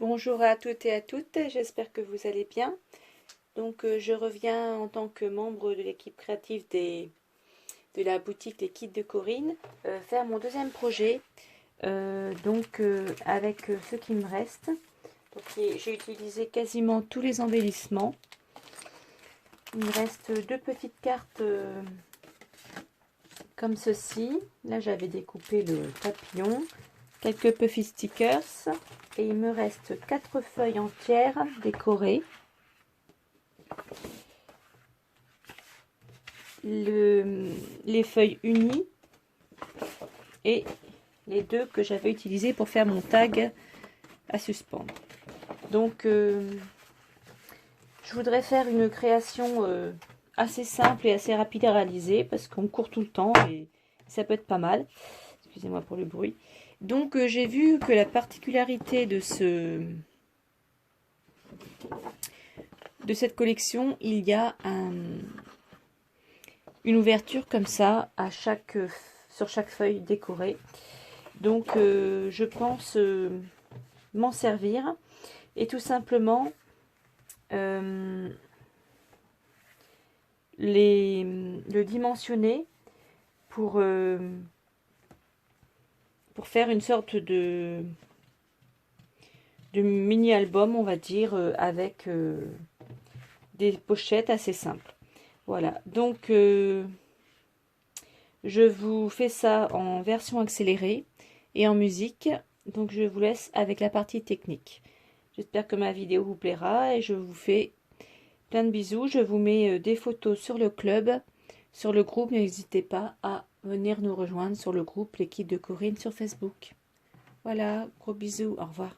Bonjour à toutes et à toutes, j'espère que vous allez bien. Donc je reviens en tant que membre de l'équipe créative de la boutique Les Kits de Corinne faire mon deuxième projet avec ce qui me reste. J'ai utilisé quasiment tous les embellissements. Il me reste deux petites cartes comme ceci. Là j'avais découpé le papillon, quelques puffy stickers et il me reste 4 feuilles entières décorées. Les feuilles unies et les deux que j'avais utilisées pour faire mon tag à suspendre. Donc je voudrais faire une création assez simple et assez rapide à réaliser parce qu'on court tout le temps et ça peut être pas mal. Excusez-moi pour le bruit. Donc j'ai vu que la particularité de cette collection, il y a une ouverture comme ça sur chaque feuille décorée. Donc je pense m'en servir et tout simplement le dimensionner pour faire une sorte de mini album, on va dire, avec des pochettes assez simples. Voilà, donc je vous fais ça en version accélérée et en musique. Donc je vous laisse avec la partie technique. J'espère que ma vidéo vous plaira et je vous fais plein de bisous. Je vous mets des photos sur le club, sur le groupe. N'hésitez pas à venir nous rejoindre sur le groupe Les Kits de Corinne sur Facebook. Voilà, gros bisous, au revoir.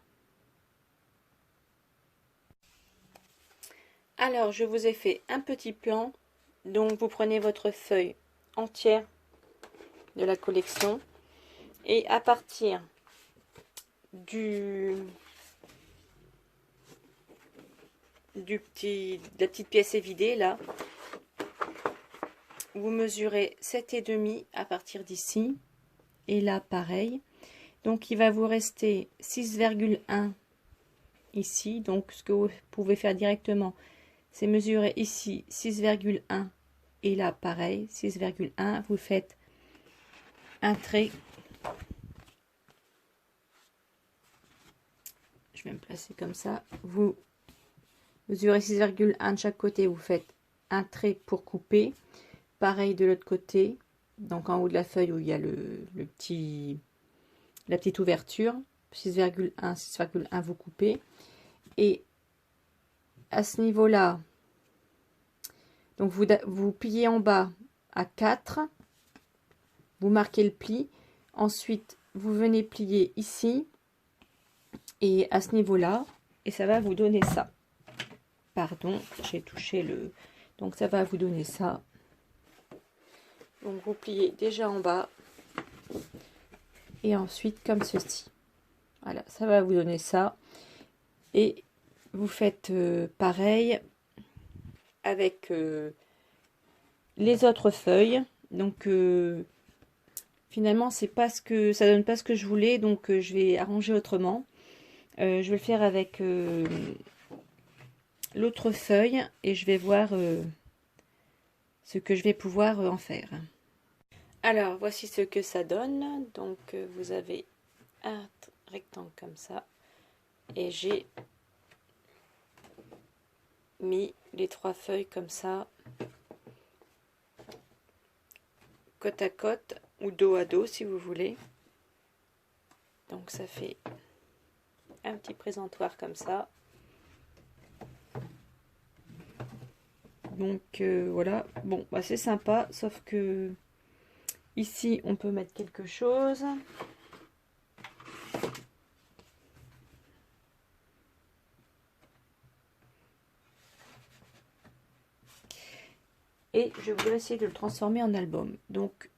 Alors, je vous ai fait un petit plan. Donc, vous prenez votre feuille entière de la collection et à partir de la petite pièce évidée là, vous mesurez 7,5 à partir d'ici et là pareil. Donc il va vous rester 6,1 ici. Donc ce que vous pouvez faire directement, c'est mesurer ici 6,1 et là pareil 6,1. Vous faites un trait. Je vais me placer comme ça. Vous mesurez 6,1 de chaque côté. Vous faites un trait pour couper. Pareil de l'autre côté. Donc en haut de la feuille où il y a la petite ouverture. 6,1, 6,1 vous coupez. Et à ce niveau-là, donc vous pliez en bas à 4. Vous marquez le pli. Ensuite, vous venez plier ici. Et à ce niveau-là, et ça va vous donner ça. Pardon, j'ai touché le... Donc ça va vous donner ça. Donc vous pliez déjà en bas. Et ensuite comme ceci. Voilà, ça va vous donner ça. Et vous faites pareil avec les autres feuilles. Donc finalement c'est pas ce que ça donne, pas ce que je voulais. Donc je vais arranger autrement. Je vais le faire avec l'autre feuille et je vais voir ce que je vais pouvoir en faire. Alors voici ce que ça donne. Donc vous avez un rectangle comme ça et j'ai mis les 3 feuilles comme ça côte à côte ou dos à dos si vous voulez. Donc ça fait un petit présentoir comme ça. Donc voilà, bon bah c'est sympa, sauf que ici on peut mettre quelque chose. Et je voudrais essayer de le transformer en album. Donc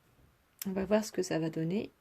on va voir ce que ça va donner.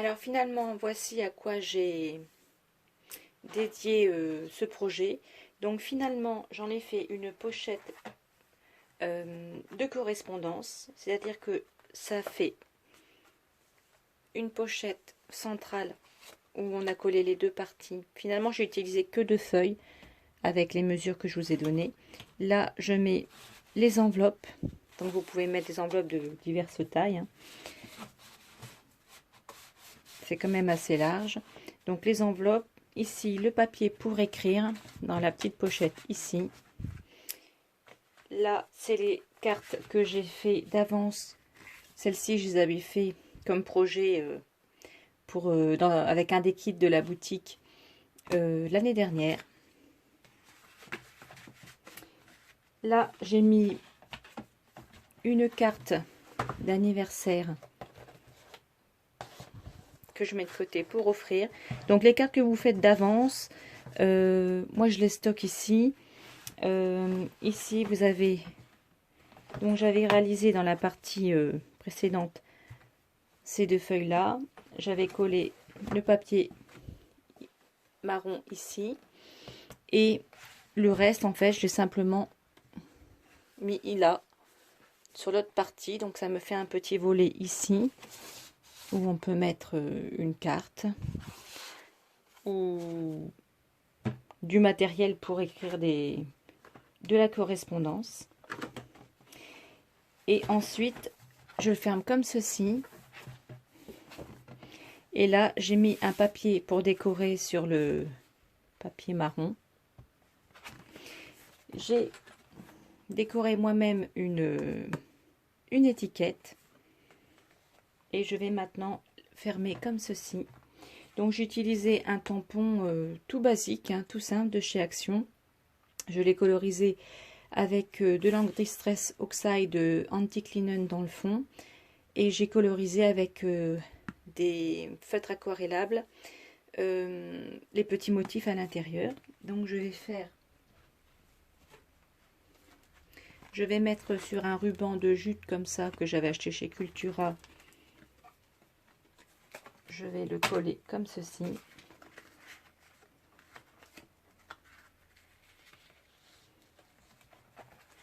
Alors finalement, voici à quoi j'ai dédié ce projet. Donc finalement, j'en ai fait une pochette de correspondance, c'est-à-dire que ça fait une pochette centrale où on a collé les deux parties. Finalement, j'ai utilisé que 2 feuilles avec les mesures que je vous ai données. Là, je mets les enveloppes. Donc, vous pouvez mettre des enveloppes de diverses tailles. C'est quand même assez large. Donc, les enveloppes. Ici, le papier pour écrire dans la petite pochette ici. Là, c'est les cartes que j'ai fait d'avance. Celles-ci, je les avais fait comme projet avec un des kits de la boutique l'année dernière. Là, j'ai mis une carte d'anniversaire que je mets de côté pour offrir. Donc, les cartes que vous faites d'avance, moi, je les stocke ici. Ici, vous avez... Donc, j'avais réalisé dans la partie précédente ces 2 feuilles-là. J'avais collé le papier marron ici. Et le reste, en fait, je l'ai simplement mis là, sur l'autre partie. Donc, ça me fait un petit volet ici, où on peut mettre une carte ou du matériel pour écrire de la correspondance. Et ensuite, je le ferme comme ceci. Et là, j'ai mis un papier pour décorer sur le papier marron. J'ai décoré moi-même une étiquette. Et je vais maintenant fermer comme ceci. Donc j'ai utilisé un tampon tout basique, hein, tout simple de chez Action. Je l'ai colorisé avec de l'encre Distress Oxide Anti-Linen dans le fond. Et j'ai colorisé avec des feutres aquarellables les petits motifs à l'intérieur. Donc je vais mettre sur un ruban de jute comme ça que j'avais acheté chez Cultura. Je vais le coller comme ceci.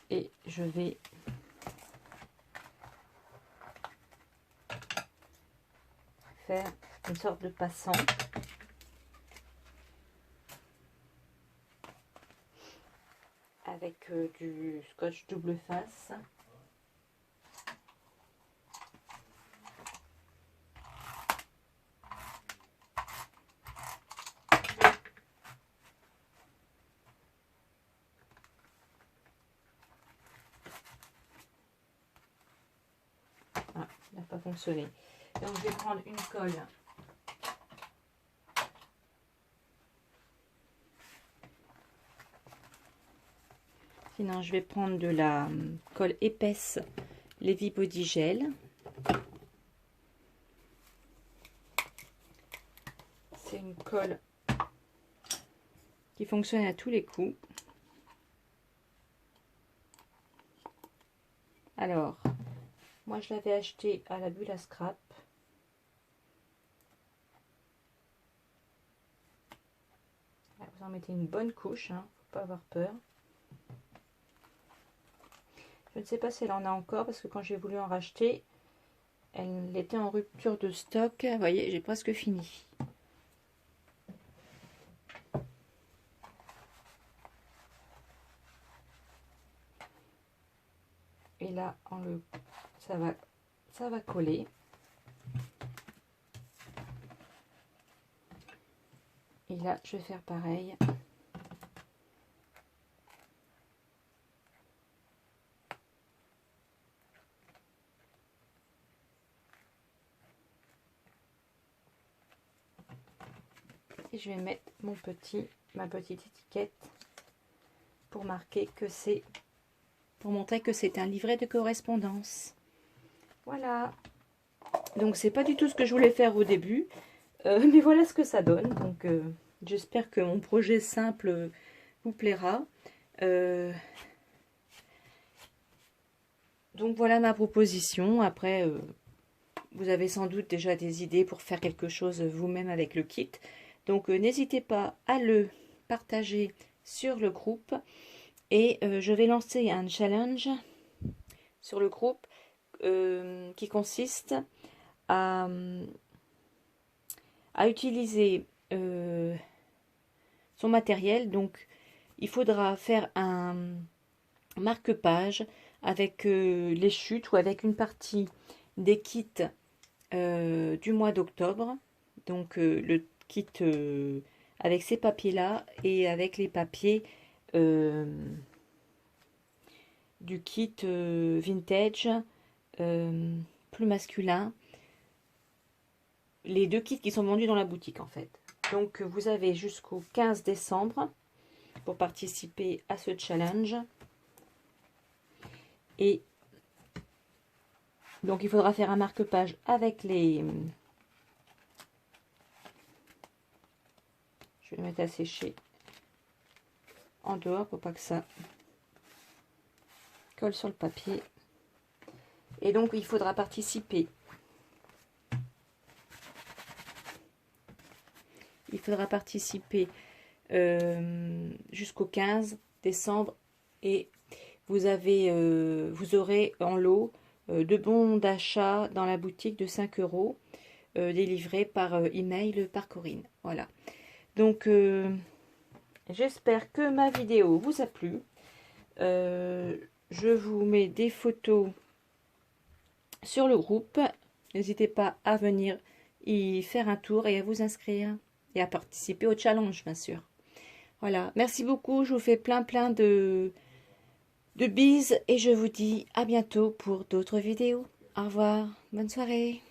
Et je vais faire une sorte de passant. Avec du scotch double face. Ah, il n'a pas fonctionné. Donc je vais prendre une colle. Sinon, je vais prendre de la colle épaisse Levi Body Gel. C'est une colle qui fonctionne à tous les coups. Alors, moi je l'avais acheté à la bulle à scrap. Vous en mettez une bonne couche, hein, faut pas avoir peur. Je ne sais pas si elle en a encore parce que quand j'ai voulu en racheter, elle était en rupture de stock. Vous voyez, j'ai presque fini. Et là, ça va coller. Et là, je vais faire pareil. Et je vais mettre ma petite étiquette pour marquer que c'est, pour montrer que c'est un livret de correspondance. Voilà. Donc c'est pas du tout ce que je voulais faire au début, mais voilà ce que ça donne. Donc j'espère que mon projet simple vous plaira. Donc voilà ma proposition. Après, vous avez sans doute déjà des idées pour faire quelque chose vous-même avec le kit. Donc n'hésitez pas à le partager sur le groupe. Et je vais lancer un challenge sur le groupe qui consiste à utiliser son matériel. Donc il faudra faire un marque-page avec les chutes ou avec une partie des kits du mois d'octobre. Donc le kit avec ces papiers là et avec les papiers du kit vintage plus masculin, les deux kits qui sont vendus dans la boutique en fait. Donc vous avez jusqu'au 15 décembre pour participer à ce challenge. Et donc il faudra faire un marque-page avec les... Je vais le mettre à sécher en dehors pour pas que ça colle sur le papier. Et donc il faudra participer. Il faudra participer jusqu'au 15 décembre et vous aurez en lot de bons d'achat dans la boutique de 5 € délivrés par email par Corinne. Voilà. Donc j'espère que ma vidéo vous a plu. Je vous mets des photos sur le groupe. N'hésitez pas à venir y faire un tour et à vous inscrire et à participer au challenge, bien sûr. Voilà, merci beaucoup. Je vous fais plein de bises et je vous dis à bientôt pour d'autres vidéos. Au revoir, bonne soirée.